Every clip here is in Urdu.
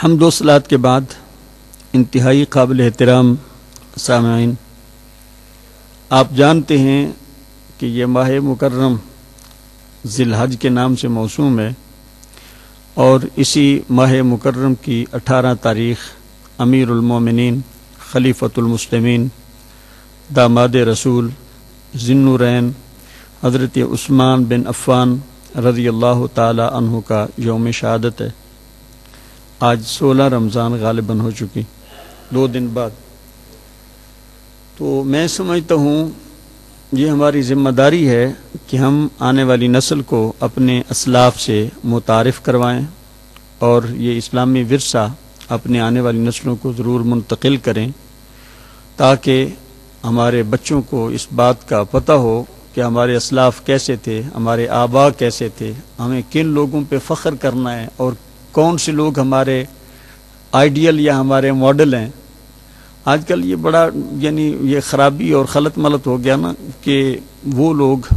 حمد و صلات کے بعد انتہائی قابل احترام سامعین، آپ جانتے ہیں کہ یہ ماہ مکرم ذی الحج کے نام سے موسوم ہے، اور اسی ماہ مکرم کی 18 تاریخ امیر المومنین خلیفۃ المسلمین داماد رسول ذی النورین حضرت عثمان بن عفان رضی اللہ تعالی عنہ کا یوم شہادت ہے۔ آج 16 رمضان غالباً ہو چکی، 2 دن بعد۔ تو میں سمجھتا ہوں یہ ہماری ذمہ داری ہے کہ ہم آنے والی نسل کو اپنے اسلاف سے متعارف کروائیں، اور یہ اسلامی ورثہ اپنے آنے والی نسلوں کو ضرور منتقل کریں، تاکہ ہمارے بچوں کو اس بات کا پتہ ہو کہ ہمارے اسلاف کیسے تھے، ہمارے آباء کیسے تھے، ہمیں کن لوگوں پہ فخر کرنا ہے، اور کون سے لوگ ہمارے آئیڈیل یا ہمارے ماڈل ہیں۔ آج کل یہ بڑا یہ خرابی اور خلط ملط ہو گیا نا، کہ وہ لوگ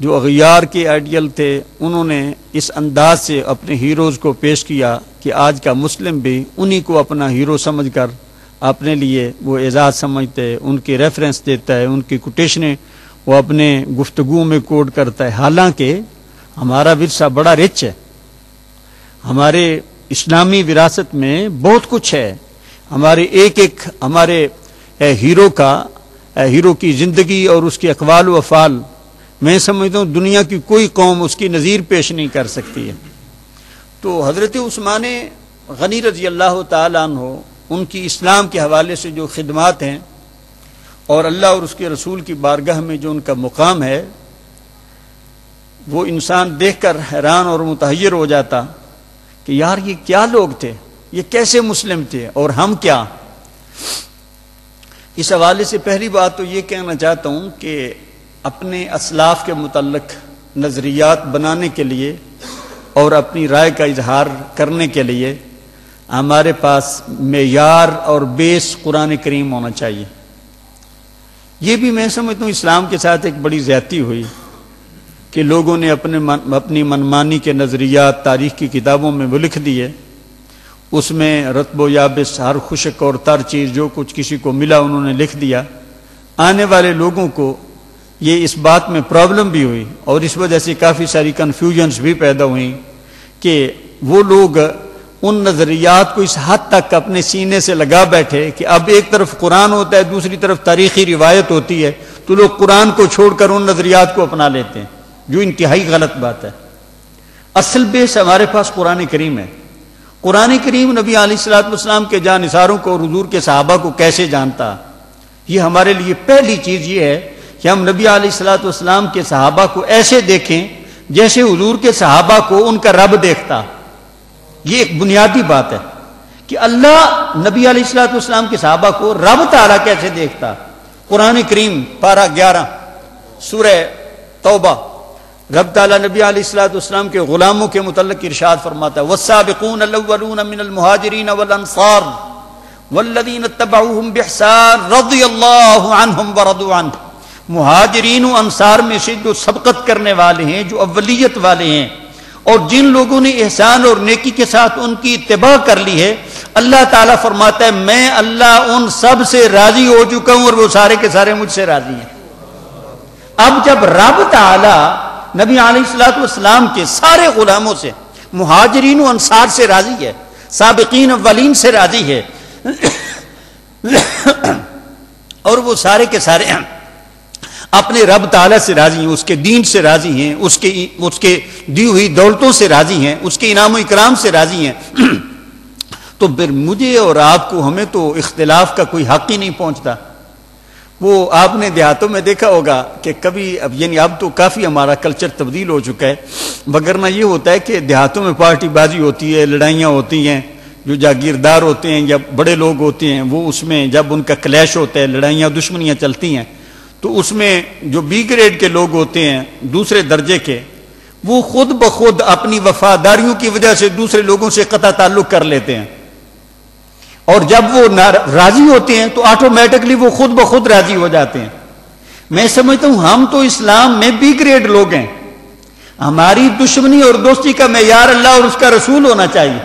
جو اغیار کے آئیڈیل تھے انہوں نے اس انداز سے اپنے ہیروز کو پیش کیا کہ آج کا مسلم بھی انہی کو اپنا ہیرو سمجھ کر اپنے لیے وہ اعزاز سمجھتے ہے، ان کی ریفرنس دیتا ہے، ان کی کوٹیشنیں وہ اپنے گفتگو میں کوٹ کرتا ہے۔ حالانکہ ہمارا ورثہ بڑا رچ ہے، ہمارے اسلامی وراثت میں بہت کچھ ہے۔ ہمارے ایک ہمارے ہیرو کی زندگی اور اس کے اقوال و افعال، میں سمجھتا ہوں دنیا کی کوئی قوم اس کی نظیر پیش نہیں کر سکتی ہے۔ تو حضرت عثمان غنی رضی اللہ تعالیٰ عنہ، ان کی اسلام کے حوالے سے جو خدمات ہیں اور اللہ اور اس کے رسول کی بارگاہ میں جو ان کا مقام ہے، وہ انسان دیکھ کر حیران اور متحیر ہو جاتا کہ یار یہ کیا لوگ تھے، یہ کیسے مسلم تھے، اور ہم کیا۔ اس حوالے سے پہلی بات تو یہ کہنا چاہتا ہوں کہ اپنے اسلاف کے متعلق نظریات بنانے کے لیے اور اپنی رائے کا اظہار کرنے کے لیے ہمارے پاس معیار اور بیس قرآن کریم ہونا چاہیے۔ یہ بھی میں سمجھتا ہوں اسلام کے ساتھ ایک بڑی زیادتی ہوئی کہ لوگوں نے اپنی منمانی کے نظریات تاریخ کی کتابوں میں وہ لکھ دیے، اس میں رطب و یابس ہر خشک اور تر چیز جو کچھ کسی کو ملا انہوں نے لکھ دیا۔ آنے والے لوگوں کو یہ اس بات میں پرابلم بھی ہوئی، اور اس وجہ سے کافی ساری کنفیوژنز بھی پیدا ہوئیں کہ وہ لوگ ان نظریات کو اس حد تک اپنے سینے سے لگا بیٹھے کہ اب ایک طرف قرآن ہوتا ہے، دوسری طرف تاریخی روایت ہوتی ہے، تو لوگ قرآن کو چھوڑ کر ان نظریات کو اپنا لیتے ہیں، جو انتہائی غلط بات ہے۔ اصل بیس ہمارے پاس قرآن کریم ہے۔ قرآن کریم نبی علیہ الصلوۃ والسلام کے جانثاروں کو اور حضور کے صحابہ کو کیسے جانتا، یہ ہمارے لیے پہلی چیز یہ ہے کہ ہم نبی علیہ الصلوۃ والسلام کے صحابہ کو ایسے دیکھیں جیسے حضور کے صحابہ کو ان کا رب دیکھتا۔ یہ ایک بنیادی بات ہے کہ اللہ نبی علیہ الصلوۃ والسلام کے صحابہ کو رب تعالیٰ کیسے دیکھتا۔ قرآن کریم پارہ 11 سورہ توبہ، رب تعالیٰ نبی علیہ الصلوۃ والسلام کے غلاموں کے متعلق ارشاد فرماتا ہے، والسابقون الاولون من المہاجرین والانصار والذین اتبعوہم باحسان رضی اللہ عنہم ورضوا عنہ۔ مہاجرین و انصار میں سے جو سبقت کرنے والے ہیں، جو اولیت والے ہیں، اور جن لوگوں نے احسان اور نیکی کے ساتھ ان کی اتباع کر لی ہے، اللہ تعالیٰ فرماتا ہے میں اللہ ان سب سے راضی ہو چکا ہوں، اور وہ سارے کے سارے مجھ سے راضی ہیں۔ اب جب رب تعالیٰ نبی علیہ الصلوۃ والسلام کے سارے غلاموں سے، مہاجرین و انصار سے راضی ہے، سابقین اولین سے راضی ہے، اور وہ سارے کے سارے اپنے رب تعالیٰ سے راضی ہیں، اس کے دین سے راضی ہیں، اس کے دی ہوئی دولتوں سے راضی ہیں، اس کے انعام و اکرام سے راضی ہیں، تو پھر مجھے اور آپ کو، ہمیں تو اختلاف کا کوئی حق ہی نہیں پہنچتا۔ وہ آپ نے دیہاتوں میں دیکھا ہوگا کہ کبھی اب تو کافی ہمارا کلچر تبدیل ہو چکا ہے، وگرنہ یہ ہوتا ہے کہ دیہاتوں میں پارٹی بازی ہوتی ہے، لڑائیاں ہوتی ہیں، جو جاگیردار ہوتے ہیں یا بڑے لوگ ہوتے ہیں وہ اس میں جب ان کا کلیش ہوتا ہے، لڑائیاں دشمنیاں چلتی ہیں، تو اس میں جو بی گریڈ کے لوگ ہوتے ہیں، دوسرے درجے کے، وہ خود بخود اپنی وفاداریوں کی وجہ سے دوسرے لوگوں سے قطع تعلق کر لیتے ہیں، اور جب وہ راضی ہوتے ہیں تو آٹومیٹکلی وہ خود بخود راضی ہو جاتے ہیں۔ میں سمجھتا ہوں ہم تو اسلام میں بی گریڈ لوگ ہیں، ہماری دشمنی اور دوستی کا معیار اللہ اور اس کا رسول ہونا چاہیے۔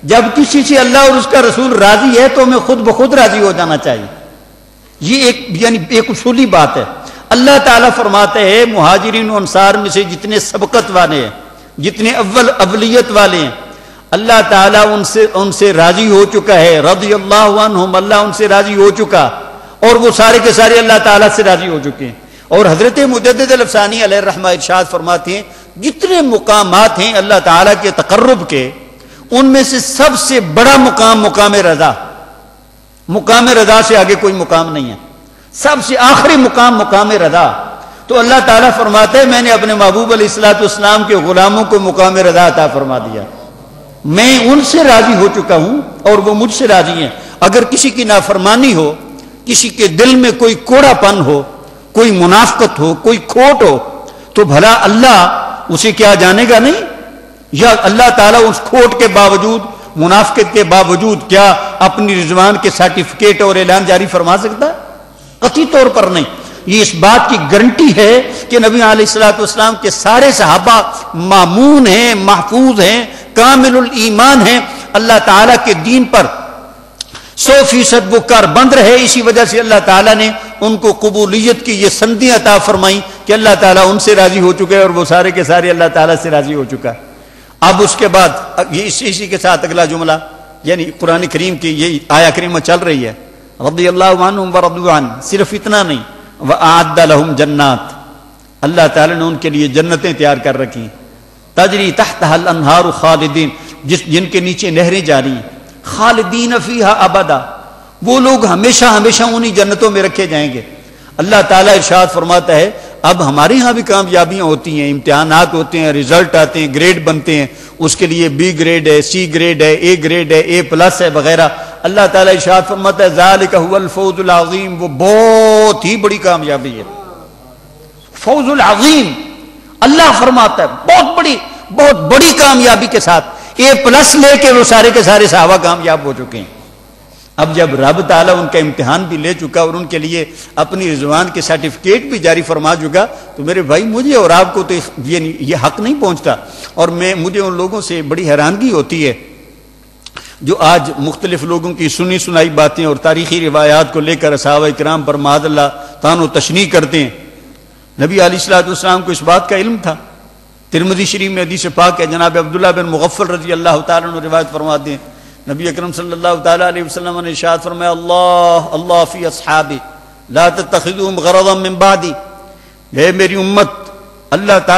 جب کسی سے اللہ اور اس کا رسول راضی ہے تو ہمیں خود بخود راضی ہو جانا چاہیے. یہ ایک اصولی بات ہے. اللہ تعالیٰ فرماتے ہیں مہاجرین و انصار میں سے جتنے سبقت والے ہیں، جتنے اولیت والے ہیں، اللہ تعالیٰ ان سے راضی ہو چکا ہے. رضی اللہ عنہم، اللہ ان سے راضی ہو چکا، اور وہ سارے کے سارے اللہ تعالیٰ سے راضی ہو چکے ہیں. اور حضرت مجدد الافسانی علیہ الرحمہ ارشاد فرماتے ہیں جتنے مقامات ہیں اللہ تعالیٰ کے تقرب کے، ان میں سے سب سے بڑا مقام مقام رضا. مقام رضا سے آگے کوئی مقام نہیں ہے. سب سے آخری مقام مقام رضا. تو اللہ تعالیٰ فرماتے ہیں میں نے اپنے محبوب علیہ الصلوۃ والسلام کے غلاموں کو مقام رضا عطا فرما دیا. میں ان سے راضی ہو چکا ہوں اور وہ مجھ سے راضی ہیں. اگر کسی کی نافرمانی ہو، کسی کے دل میں کوئی کوڑا پن ہو، کوئی منافقت ہو، کوئی کھوٹ ہو، تو بھلا اللہ اسے کیا جانے گا نہیں؟ یا اللہ تعالیٰ اس کھوٹ کے باوجود، منافقت کے باوجود کیا اپنی رضوان کے سرٹیفکیٹ اور اعلان جاری فرما سکتا ہے؟ قطعی طور پر نہیں. یہ اس بات کی گارنٹی ہے کہ نبی علیہ الصلوۃ والسلام کے سارے صحابہ مامون ہیں، محفوظ ہیں، کامل الایمان ہیں. اللہ تعالیٰ کے دین پر 100% وہ کار بند رہے. اسی وجہ سے اللہ تعالیٰ نے ان کو قبولیت کی یہ سندیاں عطا فرمائی کہ اللہ تعالیٰ ان سے راضی ہو چکے اور وہ سارے کے سارے اللہ تعالیٰ سے راضی ہو چکا. اب اس کے بعد اسی کے ساتھ اگلا جملہ، یعنی قرآن کریم کی یہ آیا کریمہ چل رہی ہے رضی اللہ عنہم ورضوا عنہ. صرف اتنا نہیں، وَأَعَدَّ لَهُمْ جَنَّاتٍ، اللہ تعالیٰ نے ان کے لیے جنتیں تیار کر رکھی، تجری تحتها الانہار خالدین، جن کے نیچے نہریں جاری ہیں، خالدین فیہا ابدا، وہ لوگ ہمیشہ ہمیشہ انہی جنتوں میں رکھے جائیں گے. اللہ تعالیٰ ارشاد فرماتا ہے اب ہمارے ہاں بھی کامیابیاں ہوتی ہیں، امتحانات ہوتے ہیں، رزلٹ آتے ہیں، گریڈ بنتے ہیں، اس کے لیے بی گریڈ ہے، سی گریڈ ہے، اے گریڈ ہے، اے پلس ہے وغیرہ. اللہ تعالیٰ ارشاد فرماتا ہے ذالک هو الفوز العظیم، وہ بہت ہی بڑی کامیابی ہے. فوز العظیم اللہ فرماتا ہے بہت بڑی کامیابی کے ساتھ اے پلس لے کے وہ سارے کے سارے صحابہ کامیاب ہو چکے ہیں. اب جب رب تعالیٰ ان کا امتحان بھی لے چکا اور ان کے لیے اپنی رضوان کے سرٹیفکیٹ بھی جاری فرما چکا، تو میرے بھائی مجھے اور آپ کو تو یہ حق نہیں پہنچتا. اور مجھے ان لوگوں سے بڑی حیرانگی ہوتی ہے جو آج مختلف لوگوں کی سنی سنائی باتیں اور تاریخی روایات کو لے کر صحابہ کرام پر معاذ اللہ طعن و تشنیع کرتے ہیں. نبی علیہ الصلوۃ والسلام کو اس بات کا علم تھا. ترمذی شریف میں حدیث پاک ہے، جناب عبداللہ بن مغفل رضی اللہ تعالیٰ عنہ روایت فرماتے ہیں نبی اکرم صلی اللہ تعالیٰ علیہ وسلم نے ارشاد فرمایا اللہ فی اصحابی لا تتخذوهم غرضا من بعدی، اے میری امت، اللہ تعالیٰ